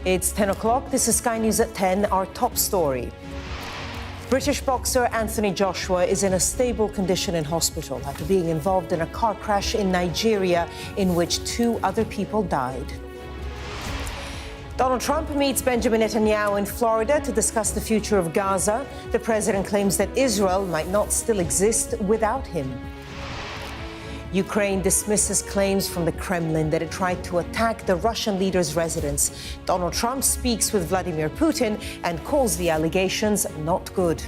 It's 10 o'clock. This is Sky News at 10, our top story. British boxer Anthony Joshua is in a stable condition in hospital after being involved in a car crash in Nigeria in which 2 other people died. Donald Trump meets Benjamin Netanyahu in Florida to discuss the future of Gaza. The president claims that Israel might not still exist without him. Ukraine dismisses claims from the Kremlin that it tried to attack the Russian leader's residence. Donald Trump speaks with Vladimir Putin and calls the allegations not good.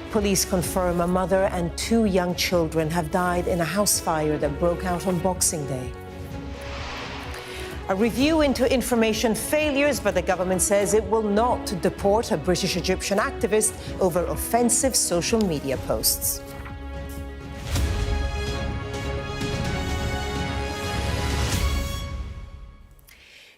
Police confirm a mother and 2 young children have died in a house fire that broke out on Boxing Day. A review into information failures, but the government says it will not deport a British-Egyptian activist over offensive social media posts.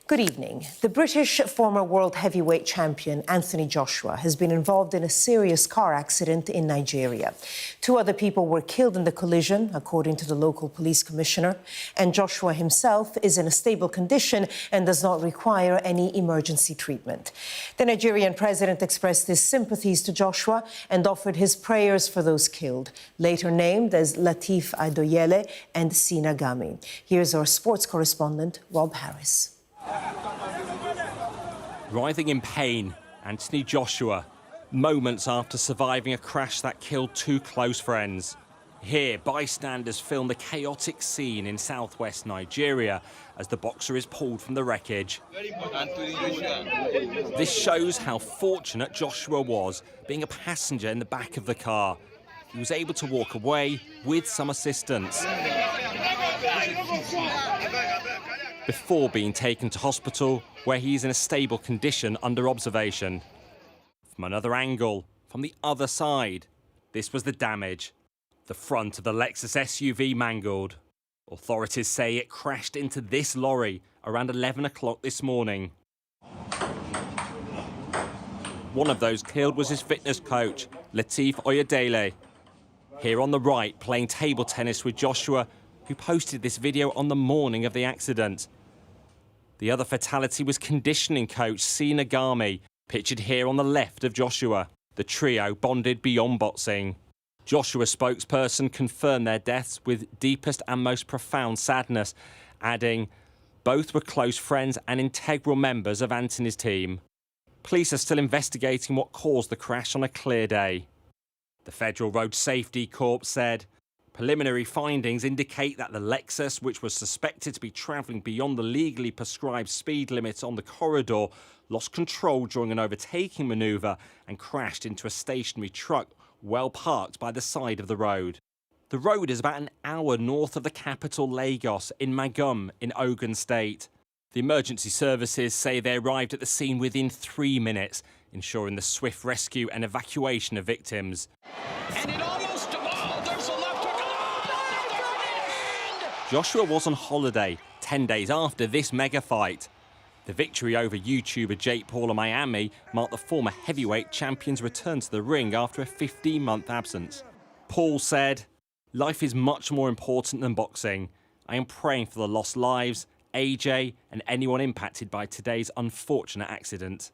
Good evening. The British former world heavyweight champion Anthony Joshua has been involved in a serious car accident in Nigeria. 2 other people were killed in the collision, according to the local police commissioner, and Joshua himself is in a stable condition and does not require any emergency treatment. The Nigerian president expressed his sympathies to Joshua and offered his prayers for those killed, later named as Lateef Adoyele and Sina Gami. Here's our sports correspondent, Rob Harris. Writhing in pain, Anthony Joshua, moments after surviving a crash that killed 2 close friends. Here, bystanders film the chaotic scene in southwest Nigeria as the boxer is pulled from the wreckage. This shows how fortunate Joshua was, being a passenger in the back of the car. He was able to walk away with some assistance before being taken to hospital, where he is in a stable condition under observation. From another angle, from the other side, this was the damage. The front of the Lexus SUV mangled. Authorities say it crashed into this lorry around 11 o'clock this morning. One of those killed was his fitness coach, Lateef Oyedele. Here on the right, playing table tennis with Joshua, who posted this video on the morning of the accident. The other fatality was conditioning coach Sina Gami, pictured here on the left of Joshua. The trio bonded beyond boxing. Joshua's spokesperson confirmed their deaths with deepest and most profound sadness, adding, both were close friends and integral members of Anthony's team. Police are still investigating what caused the crash on a clear day. The Federal Road Safety Corps said, preliminary findings indicate that the Lexus, which was suspected to be travelling beyond the legally prescribed speed limit on the corridor, lost control during an overtaking manoeuvre and crashed into a stationary truck well parked by the side of the road. The road is about an hour north of the capital Lagos in Magum in Ogun State. The emergency services say they arrived at the scene within 3 minutes, ensuring the swift rescue and evacuation of victims. And it almost there's a left hook. Joshua was on holiday 10 days after this mega fight. The victory over YouTuber Jake Paul of Miami marked the former heavyweight champion's return to the ring after a 15-month absence. Paul said, "Life is much more important than boxing. I am praying for the lost lives, AJ, and anyone impacted by today's unfortunate accident."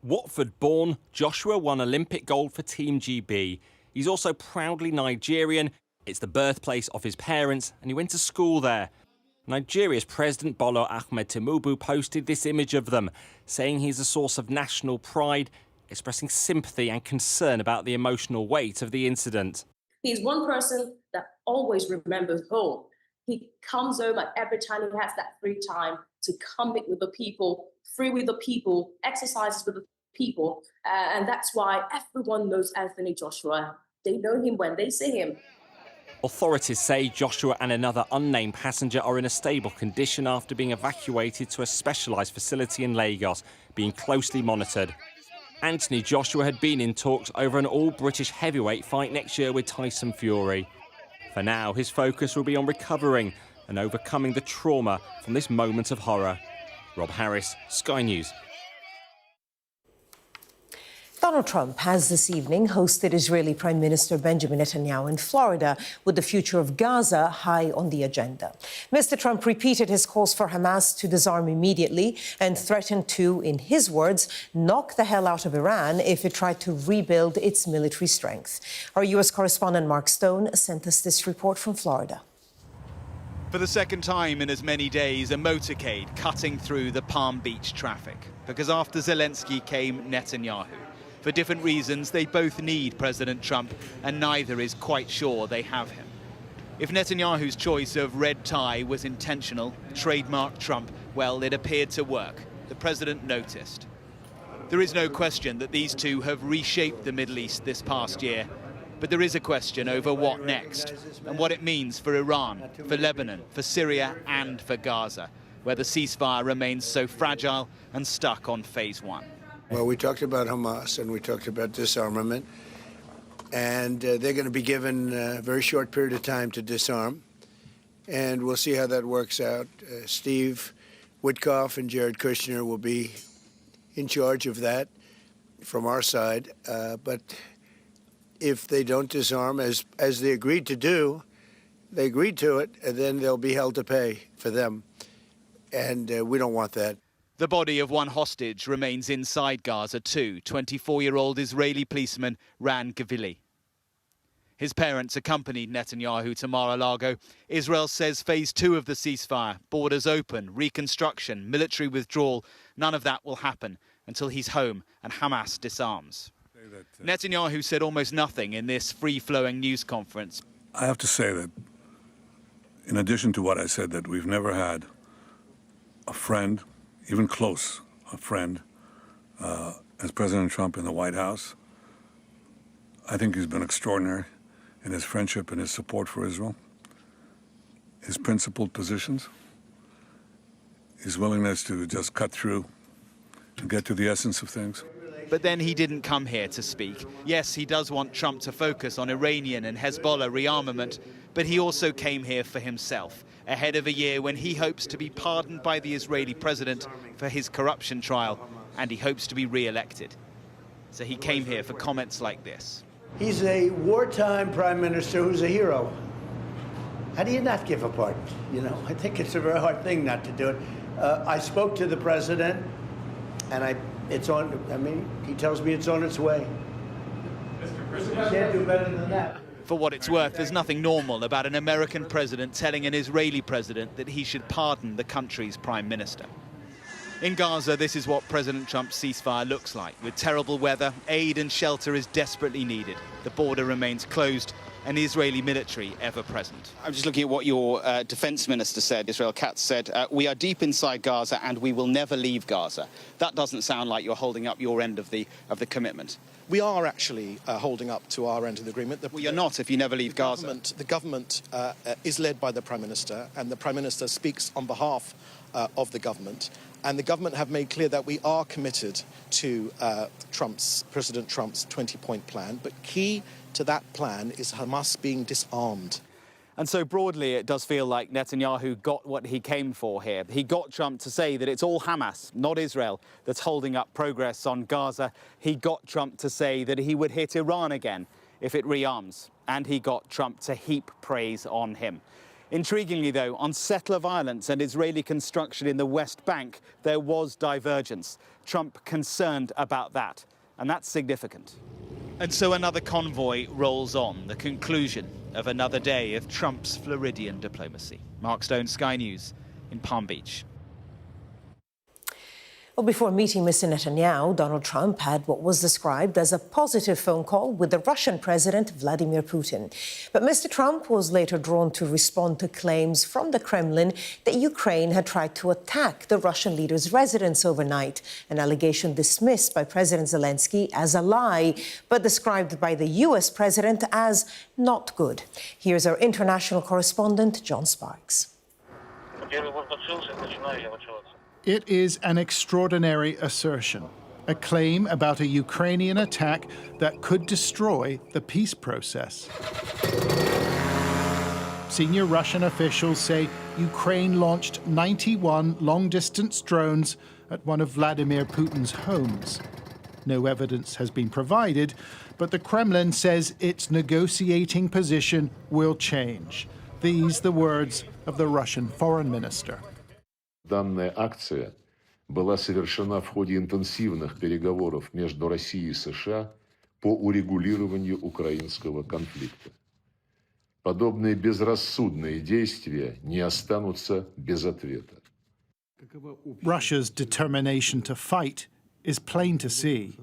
Watford-born, Joshua won Olympic gold for Team GB. He's also proudly Nigerian. It's the birthplace of his parents, and he went to school there. Nigeria's President Bola Ahmed Tinubu posted this image of them, saying he's a source of national pride, expressing sympathy and concern about the emotional weight of the incident. He's one person that always remembers home. He comes over every time he has that free time to come with the people, free with the people, exercises with the people. And that's why everyone knows Anthony Joshua. They know him when they see him. Authorities say Joshua and another unnamed passenger are in a stable condition after being evacuated to a specialised facility in Lagos, being closely monitored. Anthony Joshua had been in talks over an all-British heavyweight fight next year with Tyson Fury. For now, his focus will be on recovering and overcoming the trauma from this moment of horror. Rob Harris, Sky News. Donald Trump has this evening hosted Israeli Prime Minister Benjamin Netanyahu in Florida, with the future of Gaza high on the agenda. Mr. Trump repeated his calls for Hamas to disarm immediately and threatened to, in his words, knock the hell out of Iran if it tried to rebuild its military strength. Our U.S. correspondent Mark Stone sent us this report from Florida. For the second time in as many days, a motorcade cutting through the Palm Beach traffic. Because after Zelensky came Netanyahu. For different reasons, they both need President Trump, and neither is quite sure they have him. If Netanyahu's choice of red tie was intentional, trademark Trump, well, it appeared to work. The president noticed. There is no question that these two have reshaped the Middle East this past year. But there is a question over what next, and what it means for Iran, for Lebanon, for Syria, and for Gaza, where the ceasefire remains so fragile and stuck on phase one. Well, we talked about Hamas and we talked about disarmament, and they're going to be given a very short period of time to disarm, and we'll see how that works out. Steve Witkoff and Jared Kushner will be in charge of that from our side, but if they don't disarm, as they agreed to do, they agreed to it, and then they'll be held to pay for them, and we don't want that. The body of one hostage remains inside Gaza too, 24-year-old Israeli policeman Ran Gavili. His parents accompanied Netanyahu to Mar-a-Lago. Israel says phase two of the ceasefire, borders open, reconstruction, military withdrawal, none of that will happen until he's home and Hamas disarms. Netanyahu said almost nothing in this free-flowing news conference. I have to say that, in addition to what I said, that we've never had a friend, even close, a friend, as President Trump in the White House. I think he's been extraordinary in his friendship and his support for Israel, his principled positions, his willingness to just cut through and get to the essence of things. But then he didn't come here to speak. Yes, he does want Trump to focus on Iranian and Hezbollah rearmament, but he also came here for himself, ahead of a year when he hopes to be pardoned by the Israeli president for his corruption trial, and he hopes to be re-elected. So he came here for comments like this. He's a wartime prime minister who's a hero. How do you not give a pardon? You know, I think it's a very hard thing not to do it. I spoke to the president, and it's on, I mean, he tells me it's on its way. Mr. President, can't do better than that. For what it's worth, there's nothing normal about an American president telling an Israeli president that he should pardon the country's prime minister. In Gaza, this is what President Trump's ceasefire looks like. With terrible weather, aid and shelter is desperately needed. The border remains closed, and the Israeli military ever present. I'm just looking at what your defense minister said. Israel Katz said, we are deep inside Gaza and we will never leave Gaza. That doesn't sound like you're holding up your end of the commitment. We are actually holding up to our end of the agreement. Well, you're not if you never leave Gaza. The government is led by the Prime Minister, and the Prime Minister speaks on behalf of the government. And the government have made clear that we are committed to President Trump's 20-point plan. But key to that plan is Hamas being disarmed. And so broadly, it does feel like Netanyahu got what he came for here. He got Trump to say that it's all Hamas, not Israel, that's holding up progress on Gaza. He got Trump to say that he would hit Iran again if it rearms. And he got Trump to heap praise on him. Intriguingly, though, on settler violence and Israeli construction in the West Bank, there was divergence. Trump concerned about that, and that's significant. And so another convoy rolls on, the conclusion of another day of Trump's Floridian diplomacy. Mark Stone, Sky News in Palm Beach. Well, before meeting Mr. Netanyahu, Donald Trump had what was described as a positive phone call with the Russian President Vladimir Putin. But Mr. Trump was later drawn to respond to claims from the Kremlin that Ukraine had tried to attack the Russian leader's residence overnight, an allegation dismissed by President Zelensky as a lie, but described by the U.S. president as not good. Here's our international correspondent, John Sparks. It is an extraordinary assertion, a claim about a Ukrainian attack that could destroy the peace process. Senior Russian officials say Ukraine launched 91 long-distance drones at one of Vladimir Putin's homes. No evidence has been provided, but the Kremlin says its negotiating position will change. These the words of the Russian foreign minister. Данная акция была совершена в ходе интенсивных переговоров между Россией и США по урегулированию украинского конфликта. Подобные безрассудные действия не останутся без ответа. Russia's determination to fight is plain to see.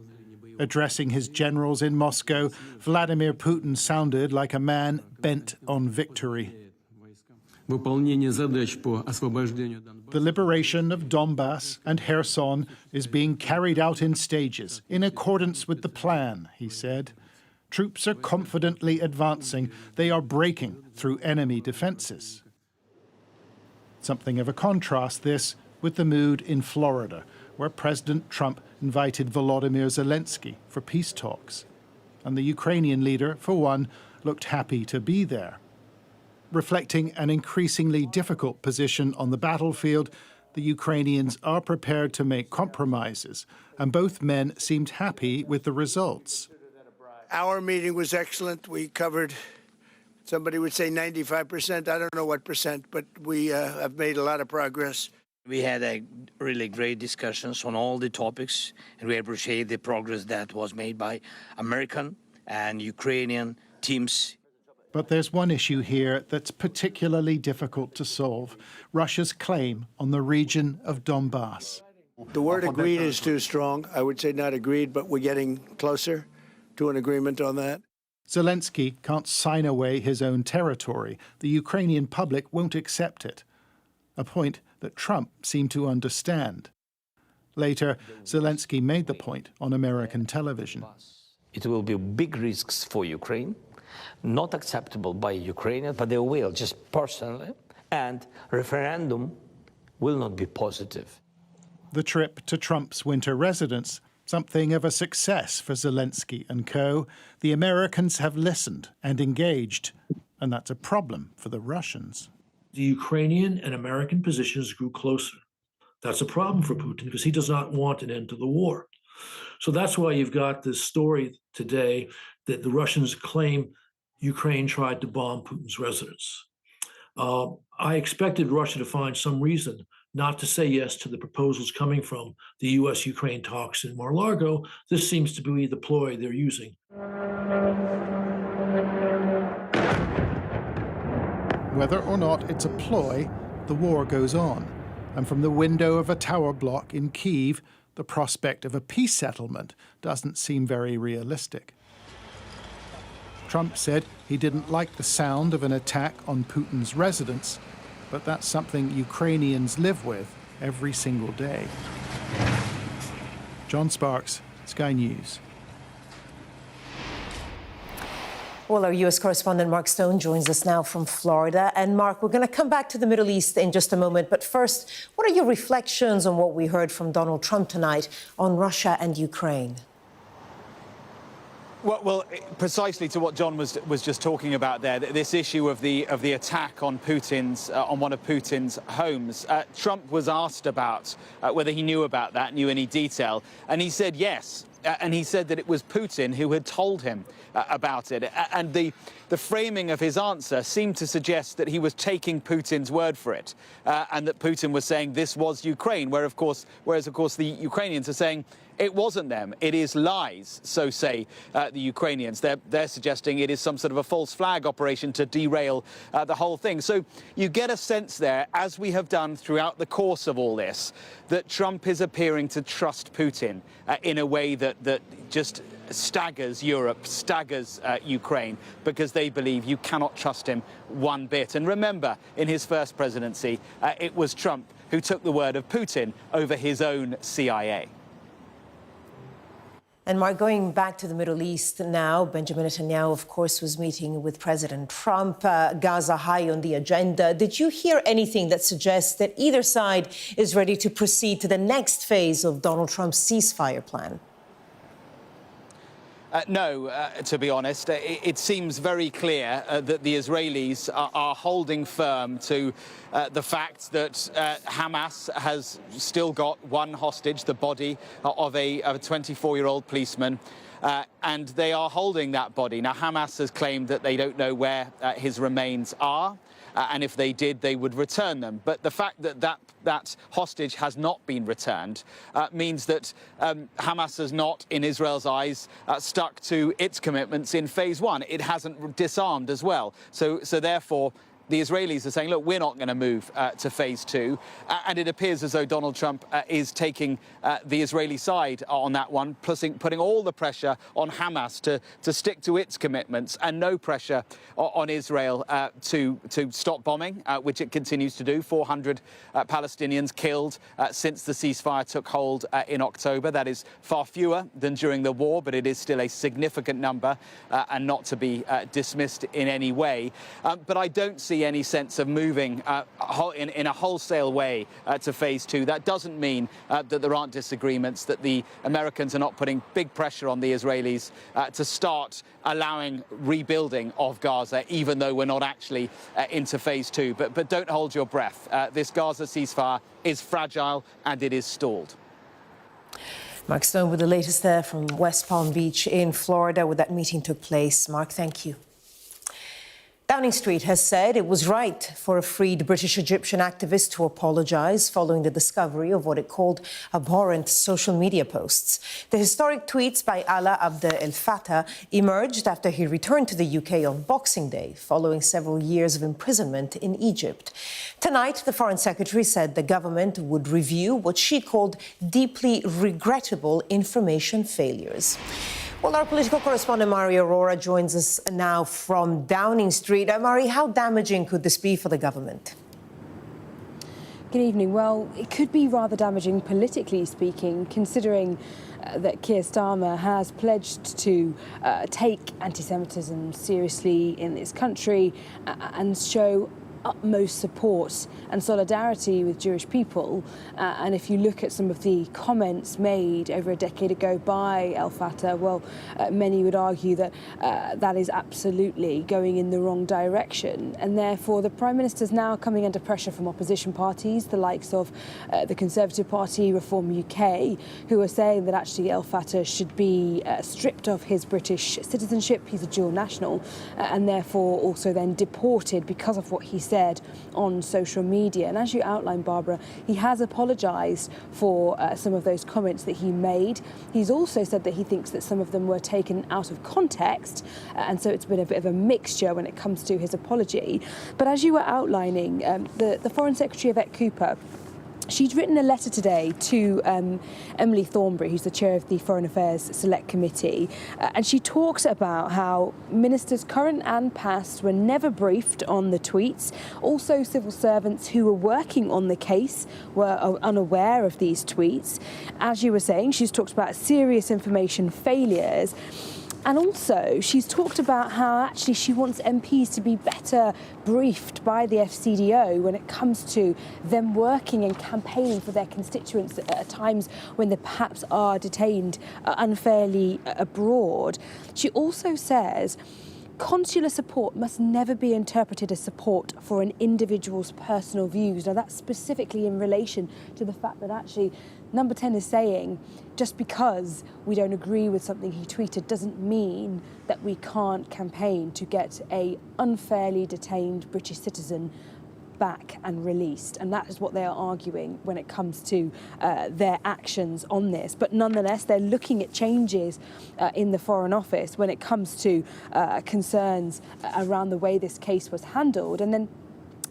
Addressing his generals in Moscow, Vladimir Putin sounded like a man bent on victory. The liberation of Donbass and Kherson is being carried out in stages, in accordance with the plan, he said. Troops are confidently advancing. They are breaking through enemy defenses. Something of a contrast, this, with the mood in Florida, where President Trump invited Volodymyr Zelensky for peace talks. And the Ukrainian leader, for one, looked happy to be there. Reflecting an increasingly difficult position on the battlefield, the Ukrainians are prepared to make compromises, and both men seemed happy with the results. Our meeting was excellent. We covered, somebody would say 95%. I don't know what percent, but we have made a lot of progress. We had really great discussions on all the topics, and we appreciate the progress that was made by American and Ukrainian teams. But there's one issue here that's particularly difficult to solve: Russia's claim on the region of Donbass. The word agreed is too strong. I would say not agreed, but we're getting closer to an agreement on that. Zelensky can't sign away his own territory. The Ukrainian public won't accept it, a point that Trump seemed to understand. Later, Zelensky made the point on American television. It will be big risks for Ukraine, not acceptable by Ukrainians, but they will, just personally, and referendum will not be positive. The trip to Trump's winter residence, something of a success for Zelensky and co. The Americans have listened and engaged, and that's a problem for the Russians. The Ukrainian and American positions grew closer. That's a problem for Putin because he does not want an end to the war. So that's why you've got this story today that the Russians claim Ukraine tried to bomb Putin's residence. I expected Russia to find some reason not to say yes to the proposals coming from the U.S.-Ukraine talks in Mar-a-Lago. This seems to be the ploy they're using. Whether or not it's a ploy, the war goes on. And from the window of a tower block in Kyiv, the prospect of a peace settlement doesn't seem very realistic. Trump said he didn't like the sound of an attack on Putin's residence, but that's something Ukrainians live with every single day. John Sparks, Sky News. Well, our U.S. correspondent Mark Stone joins us now from Florida. And Mark, we're going to come back to the Middle East in just a moment. But first, what are your reflections on what we heard from Donald Trump tonight on Russia and Ukraine? Well, precisely to what John was just talking about there, this issue of the attack on one of Putin's homes. Trump was asked about whether he knew about that, knew any detail, and he said yes. And he said that it was Putin who had told him about it. And the framing of his answer seemed to suggest that he was taking Putin's word for it, and that Putin was saying this was Ukraine, whereas of course the Ukrainians are saying it wasn't them. It is lies, so say the Ukrainians. They're suggesting it is some sort of a false flag operation to derail the whole thing. So you get a sense there, as we have done throughout the course of all this, that Trump is appearing to trust Putin in a way that just staggers Europe, staggers Ukraine, because they believe you cannot trust him one bit. And remember, in his first presidency, it was Trump who took the word of Putin over his own CIA. And Mark, going back to the Middle East now, Benjamin Netanyahu, of course, was meeting with President Trump. Gaza high on the agenda. Did you hear anything that suggests that either side is ready to proceed to the next phase of Donald Trump's ceasefire plan? No, to be honest. It seems very clear that the Israelis are holding firm to the fact that Hamas has still got one hostage, the body of a 24-year-old policeman, and they are holding that body. Now, Hamas has claimed that they don't know where his remains are, and if they did, they would return them. But the fact that that hostage has not been returned means that Hamas has not, in Israel's eyes, stuck to its commitments in phase one. It hasn't disarmed as well. So therefore, the Israelis are saying, look, we're not going to move to phase two. And it appears as though Donald Trump is taking the Israeli side on that one, putting all the pressure on Hamas to stick to its commitments and no pressure on Israel to stop bombing, which it continues to do. 400 Palestinians killed since the ceasefire took hold in October. That is far fewer than during the war, but it is still a significant number and not to be dismissed in any way. But I don't see any sense of moving in a wholesale way to phase two. That doesn't mean that there aren't disagreements, that the Americans are not putting big pressure on the Israelis to start allowing rebuilding of Gaza, even though we're not actually into phase two. But don't hold your breath. This Gaza ceasefire is fragile and it is stalled. Mark Stone with the latest there from West Palm Beach in Florida, where that meeting took place. Mark, thank you. Downing Street has said it was right for a freed British-Egyptian activist to apologise following the discovery of what it called abhorrent social media posts. The historic tweets by Alaa Abd El Fattah emerged after he returned to the UK on Boxing Day, following several years of imprisonment in Egypt. Tonight, the Foreign Secretary said the government would review what she called deeply regrettable information failures. Well, our political correspondent, Mari Aurora, joins us now from Downing Street. Mari, how damaging could this be for the government? Good evening. Well, it could be rather damaging politically speaking, considering that Keir Starmer has pledged to take anti-Semitism seriously in this country and show utmost support and solidarity with Jewish people. And if you look at some of the comments made over a decade ago by El Fattah, well, many would argue that that is absolutely going in the wrong direction. And therefore, the Prime Minister's now coming under pressure from opposition parties, the likes of the Conservative Party, Reform UK, who are saying that actually El Fattah should be stripped of his British citizenship. He's a dual national, and therefore also then deported because of what he said on social media. And as you outlined, Barbara, he has apologised for some of those comments that he made. He's also said that he thinks that some of them were taken out of context, and so it's been a bit of a mixture when it comes to his apology. But as you were outlining, the Foreign Secretary, Yvette Cooper, she'd written a letter today to Emily Thornberry, who's the chair of the Foreign Affairs Select Committee, and she talks about how ministers current and past were never briefed on the tweets. Also, civil servants who were working on the case were unaware of these tweets. As you were saying, she's talked about serious information failures. And also, she's talked about how actually she wants MPs to be better briefed by the FCDO when it comes to them working and campaigning for their constituents at times when they perhaps are detained unfairly abroad. She also says consular support must never be interpreted as support for an individual's personal views. Now, that's specifically in relation to the fact that actually Number 10 is saying just because we don't agree with something he tweeted doesn't mean that we can't campaign to get a unfairly detained British citizen back and released. And that is what they are arguing when it comes to their actions on this. But nonetheless, they're looking at changes in the Foreign Office when it comes to concerns around the way this case was handled. And then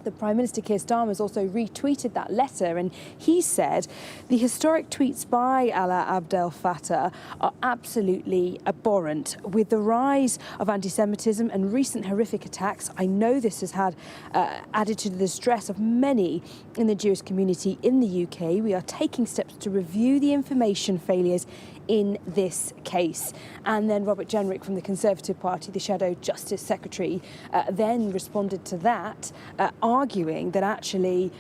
the Prime Minister, Keir Starmer, has also retweeted that letter, and he said the historic tweets by Alaa Abd El Fattah are absolutely abhorrent. With the rise of anti-Semitism and recent horrific attacks, I know this has had added to the distress of many in the Jewish community in the UK. We are taking steps to review the information failures in this case. And then Robert Jenrick from the Conservative Party, the Shadow Justice Secretary, then responded to that, arguing that actually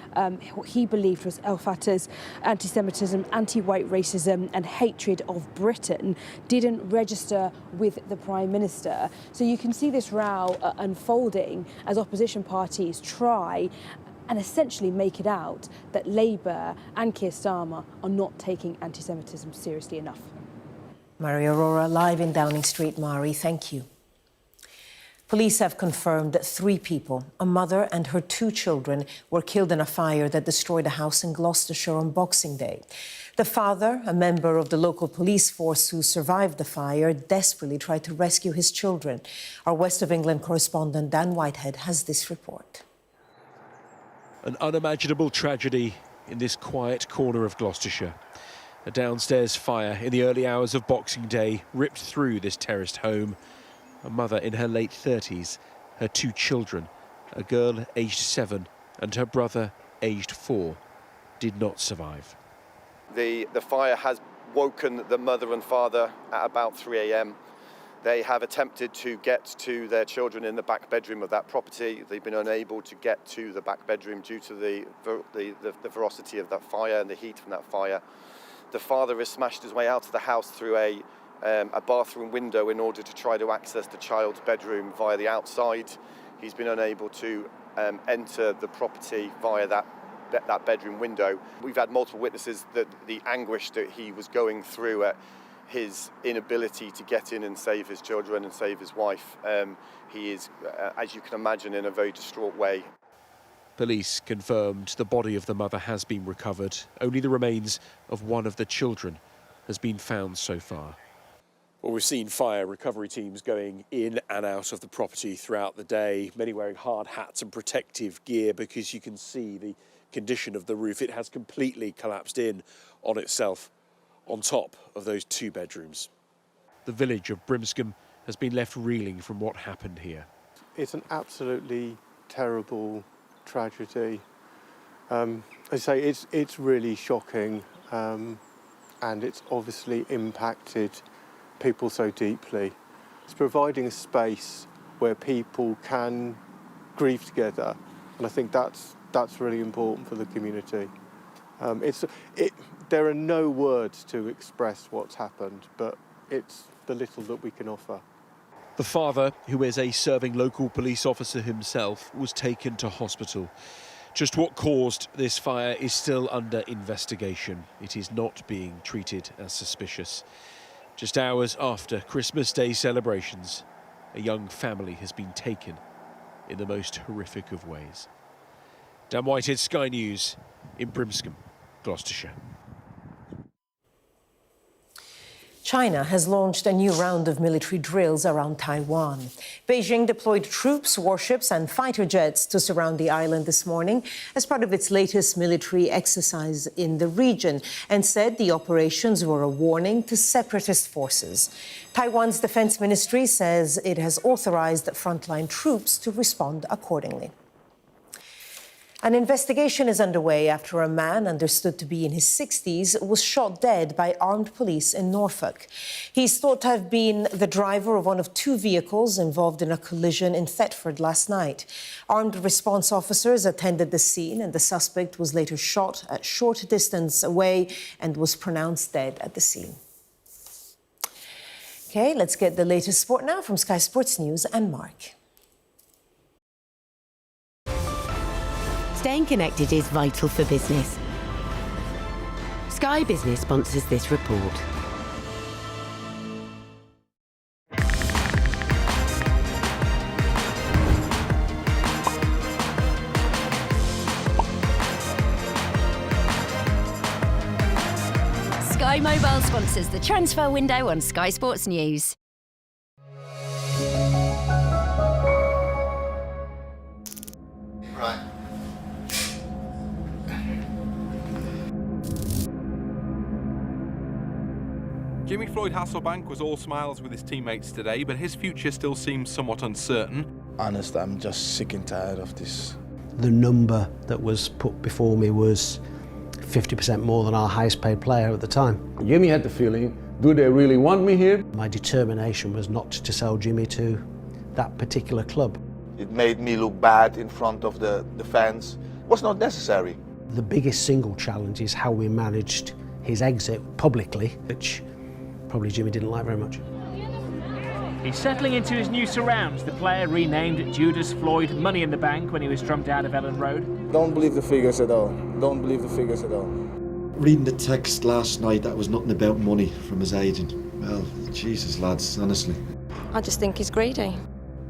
what he believed was El Fattah's anti-Semitism, anti-white racism and hatred of Britain didn't register with the Prime Minister. So you can see this row unfolding as opposition parties try and essentially make it out that Labour and Keir Starmer are not taking anti-Semitism seriously enough. Mari Aurora, live in Downing Street. Mari, thank you. Police have confirmed that 3 people, a mother and her 2 children, were killed in a fire that destroyed a house in Gloucestershire on Boxing Day. The father, a member of the local police force who survived the fire, desperately tried to rescue his children. Our West of England correspondent Dan Whitehead has this report. An unimaginable tragedy in this quiet corner of Gloucestershire. A downstairs fire in the early hours of Boxing Day ripped through this terraced home. A mother in her late 30s, her 2 children, a girl aged 7 and her brother aged 4, did not survive. The fire has woken the mother and father at about 3 a.m. They have attempted to get to their children in the back bedroom of that property. They've been unable to get to the back bedroom due to the ferocity of that fire and the heat from that fire. The father has smashed his way out of the house through a bathroom window in order to try to access the child's bedroom via the outside. He's been unable to enter the property via that bedroom window. We've had multiple witnesses that the anguish that he was going through at his inability to get in and save his children and save his wife. He is, as you can imagine, in a very distraught way. Police confirmed the body of the mother has been recovered. Only the remains of one of the children has been found so far. Well, we've seen fire recovery teams going in and out of the property throughout the day, many wearing hard hats and protective gear because you can see the condition of the roof. It has completely collapsed in on itself on top of those 2 bedrooms. The village of Brimscombe has been left reeling from what happened here. It's an absolutely terrible tragedy. As I say, it's really shocking, and it's obviously impacted people so deeply. It's providing a space where people can grieve together, and I think that's really important for the community. There are no words to express what's happened, but it's the little that we can offer. The father, who is a serving local police officer himself, was taken to hospital. Just what caused this fire is still under investigation. It is not being treated as suspicious. Just hours after Christmas Day celebrations, a young family has been taken in the most horrific of ways. Dan Whitehead, Sky News, in Brimscombe, Gloucestershire. China has launched a new round of military drills around Taiwan. Beijing deployed troops, warships and fighter jets to surround the island this morning as part of its latest military exercise in the region and said the operations were a warning to separatist forces. Taiwan's defense ministry says it has authorized frontline troops to respond accordingly. An investigation is underway after a man understood to be in his 60s was shot dead by armed police in Norfolk. He's thought to have been the driver of one of 2 vehicles involved in a collision in Thetford last night. Armed response officers attended the scene and the suspect was later shot at short distance away and was pronounced dead at the scene. OK, let's get the latest sport now from Sky Sports News and Mark. Staying connected is vital for business. Sky Business sponsors this report. Sky Mobile sponsors the transfer window on Sky Sports News. Right. Jimmy Floyd Hasselbank was all smiles with his teammates today, but his future still seems somewhat uncertain. Honest, I'm just sick and tired of this. The number that was put before me was 50% more than our highest paid player at the time. Jimmy had the feeling, do they really want me here? My determination was not to sell Jimmy to that particular club. It made me look bad in front of the fans. It was not necessary. The biggest single challenge is how we managed his exit publicly, which probably Jimmy didn't like very much. He's settling into his new surrounds. The player renamed Judas Floyd Money in the Bank when he was drummed out of Ellen Road. Don't believe the figures at all. Don't believe the figures at all. Reading the text last night, that was nothing about money from his agent. Well, Jesus, lads, honestly. I just think he's greedy.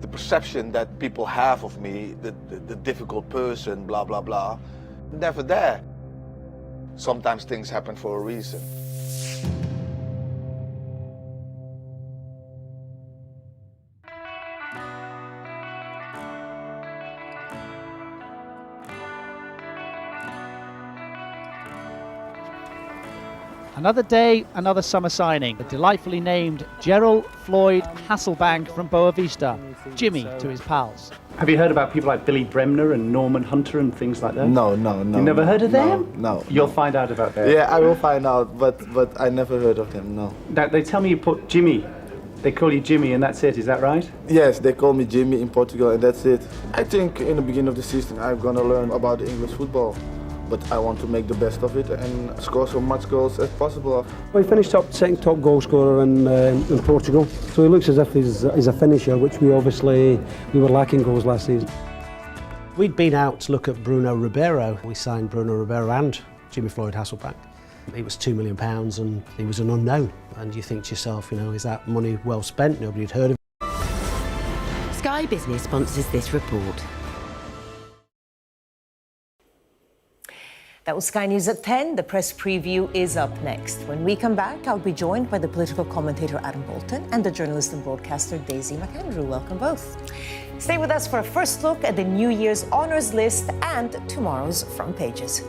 The perception that people have of me, the difficult person, blah, blah, blah, never there. Sometimes things happen for a reason. Another day, another summer signing. The delightfully named Gerald Floyd Hasselbank from Boa Vista. Jimmy to his pals. Have you heard about people like Billy Bremner and Norman Hunter and things like that? No. You never heard of them? No. You'll find out about them. Yeah, I will find out, but I never heard of them, no. They tell me you put Jimmy. They call you Jimmy and that's it, is that right? Yes, they call me Jimmy in Portugal and that's it. I think in the beginning of the season I'm gonna learn about the English football. But I want to make the best of it and score so much goals as possible. Well, he finished second top goal scorer in Portugal, so he looks as if he's a finisher, which we were lacking goals last season. We'd been out to look at Bruno Ribeiro. We signed Bruno Ribeiro and Jimmy Floyd Hasselbank. It was £2 million and he was an unknown. And you think to yourself, is that money well spent? Nobody had heard of it. Sky Business sponsors this report. That was Sky News at 10. The press preview is up next. When we come back, I'll be joined by the political commentator Adam Bolton and the journalist and broadcaster Daisy McAndrew. Welcome both. Stay with us for a first look at the New Year's honours list and tomorrow's front pages.